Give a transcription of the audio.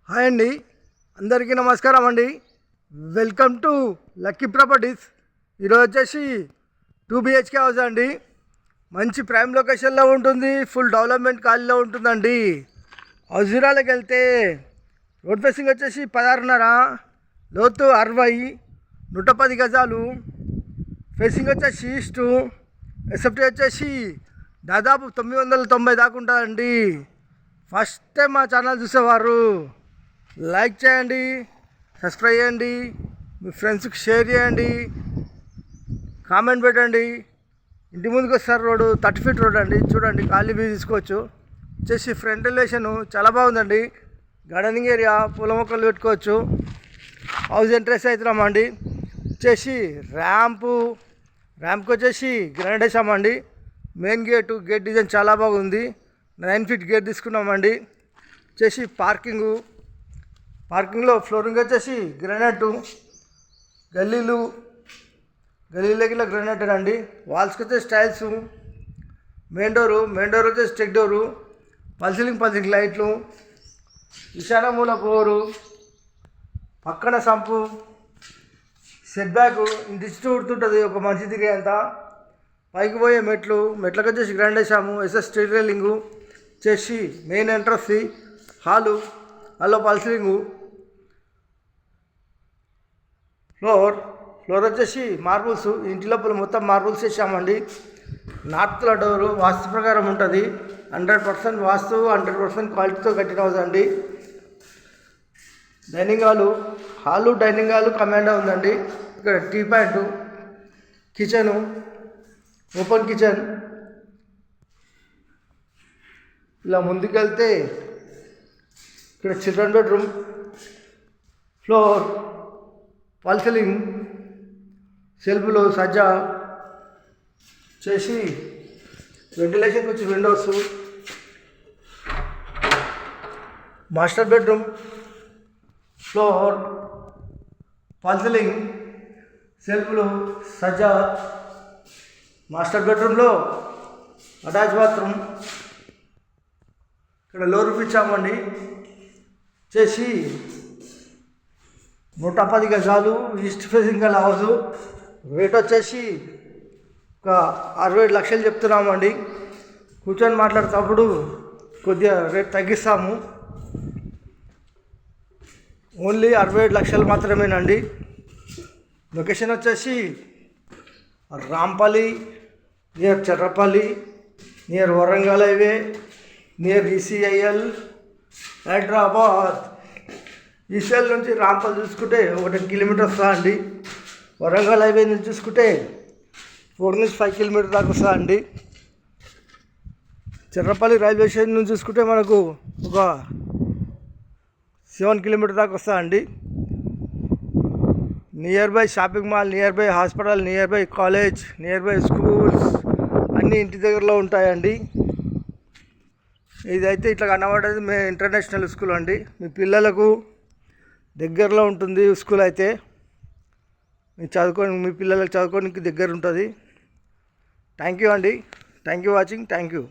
Hi అండి, అందరికీ నమస్కారం అండి. Welcome to lucky properties. ఈరోజు వచ్చేసి 2 BHK హౌస్ అండి. మంచి ప్రైమ్ లొకేషన్లో ఉంటుంది, ఫుల్ డెవలప్మెంట్ ఖాళీలో ఉంటుందండి. హౌస్ వివరాలకు వెళ్తే రోడ్ ఫేసింగ్ వచ్చేసి 16.5, లోతు 60, 110 గజాలు. ఫేసింగ్ వచ్చేసి ఈస్టు. ఎస్ఎఫ్టీ వచ్చేసి దాదాపు 990 దాకా ఉంటుందండి. ఫస్ట్ టైం మా ఛానల్ చూసేవారు లైక్ చేయండి, సబ్స్క్రైబ్ చేయండి, మీ ఫ్రెండ్స్కి షేర్ చేయండి, కామెంట్ పెట్టండి. ఇంటి ముందుకు వస్తారు రోడ్డు 30 feet రోడ్ అండి. చూడండి, ఖాళీ వ్యూ తీసుకోవచ్చు. వచ్చేసి ఫ్రంట్ ఎలివేషన్ చాలా బాగుందండి. గార్డెనింగ్ ఏరియా, పూల మొక్కలు పెట్టుకోవచ్చు. హౌస్ ఎంట్రెన్స్ అవుతున్నామండి. వచ్చేసి ర్యాంప్కి వచ్చేసి గ్రానైట్ వేసామండి. మెయిన్ గేట్ డిజైన్ చాలా బాగుంది. 9 feet గేట్ తీసుకున్నామండి. వచ్చేసి పార్కింగ్లో ఫ్లోరింగ్ వచ్చేసి గ్రానైట్, గల్లీలకి గ్రానైట్ అండి. వాల్స్కి వచ్చేసి టైల్స్. మెయిన్ డోర్ వచ్చేసి స్టెక్ డోరు, పల్సింగ్ లైట్లు, ఈశాన్య మూల బోరు, పక్కన సంపు, సెట్ బ్యాక్ ఇంటి చుట్టూ ఉడుతుంటుంది ఒక మనిషి తిరిగేంత. పైకి పోయే మెట్లకు వచ్చేసి గ్రాండ్ వేసాము. SS steel railing. వచ్చేసి మెయిన్ ఎంట్రన్స్ హాలు పల్సింగు. ఫ్లోర్ వచ్చేసి మార్బుల్స్. ఇంటి లోపల మొత్తం మార్బుల్స్ వేసామండి. నార్త్లో డోరు వాస్తు ప్రకారం ఉంటుంది. 100% వాస్తు, 100% క్వాలిటీతో కట్టిన హౌస్ అండి. డైనింగ్ హాలు కమాండా ఉందండి. ఇక్కడ T point, kitchen, open kitchen. ఇలా ముందుకెళ్తే ఇక్కడ children bedroom, floor, fall ceiling, సెల్ఫ్లు, సజ్జా చేసి వెంటిలేషన్కి వచ్చి windows, master bedroom, floor, fall ceiling, సెల్ఫ్లు, సజ్జా. మాస్టర్ బెడ్రూమ్లో అటాచ్ బాత్రూమ్. ఇక్కడ లో రూఫ్ ఇచ్చామండి. చేసి 110 గజాలు, ఈస్ట్ ఫేసింగ్ గల హౌస్. రేట్ వచ్చేసి ఒక 67 లక్షలు చెప్తున్నామండి. కూర్చొని మాట్లాడేటప్పుడు కొద్దిగా రేట్ తగ్గిస్తాము. ఓన్లీ 67 లక్షలు మాత్రమేనండి. లొకేషన్ వచ్చేసి Rampally, near Cherrapalli, near Warangal highway, near ECIL, Hyderabad. ECIL నుంచి రాంపల్లి చూసుకుంటే 1 కిలోమీటర్ వస్తా అండి. వరంగల్ హైవే నుంచి చూసుకుంటే 4 నుంచి 5 కిలోమీటర్ దాకా వస్తా అండి. చెర్రపల్లి రైల్వే స్టేషన్ నుంచి చూసుకుంటే మనకు ఒక 7 కిలోమీటర్ దాకా వస్తా అండి. Near by shopping mall, near by hospital, near by college, near by schools అన్నీ ఇంటి దగ్గరలో ఉంటాయండి. ఇదైతే ఇట్లా కనబడేది ఇంటర్నేషనల్ స్కూల్ అండి. మీ పిల్లలకు దగ్గరలో ఉంటుంది స్కూల్ అయితే. మీ పిల్లలకు చదువుకోనికి దగ్గర ఉంటుంది. థ్యాంక్ యూ అండి. Thank you watching. Thank you.